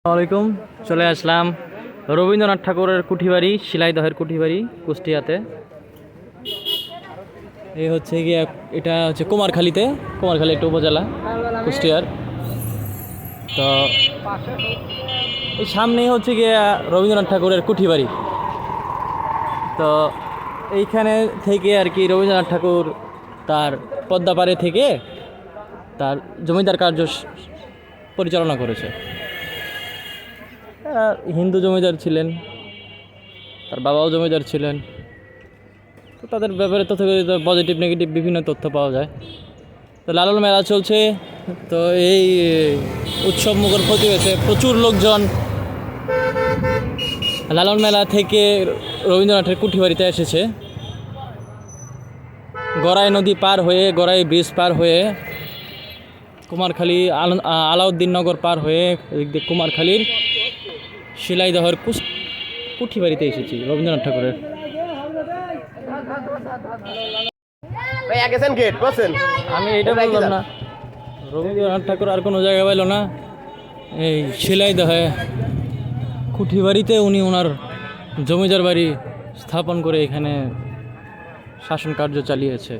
আসসালামাইকুম। চলে আসলাম রবীন্দ্রনাথ ঠাকুরের কুঠিবাড়ি, শিলাইদহের কুঠিবাড়ি, কুষ্টিয়াতে। এই হচ্ছে গিয়ে, এটা হচ্ছে কুমারখালীতে, কুমারখালী একটা উপজেলা কুষ্টিয়ার। তো এই সামনেই হচ্ছে গিয়ে রবীন্দ্রনাথ ঠাকুরের কুঠিবাড়ি। তো এইখানে থেকে আর কি রবীন্দ্রনাথ ঠাকুর তার পদ্মাপাড়ে থেকে তার জমিদার কার্য পরিচালনা করেছে। হিন্দু জমিদার ছিলেন, তার বাবাও জমিদার ছিলেন। তো তাদের ব্যাপারে তথ্য, পজিটিভ নেগেটিভ বিভিন্ন তথ্য পাওয়া যায়। তো লালন মেলা চলছে, তো এই উৎসব মুখর পরিবেশে প্রচুর লোকজন লালন মেলা থেকে রবীন্দ্রনাথের কুঠিবাড়িতে এসেছে। গড়াই নদী পার হয়ে, গড়াই ব্রিজ পার হয়ে, কুমারখালী আলাউদ্দিন নগর পার হয়ে এদিক দিয়ে কুমারখালীর শিলাইদহের কুঠিবাড়িতে এসেছি রবীন্দ্রনাথ ঠাকুরের। আমি এটা বললাম না, রবীন্দ্রনাথ ঠাকুর আর কোনো জায়গায় পাইল না, এই শিলাইদহে কুঠিবাড়িতে উনি ওনার জমিদার বাড়ি স্থাপন করে এখানে শাসন কার্য চালিয়েছে।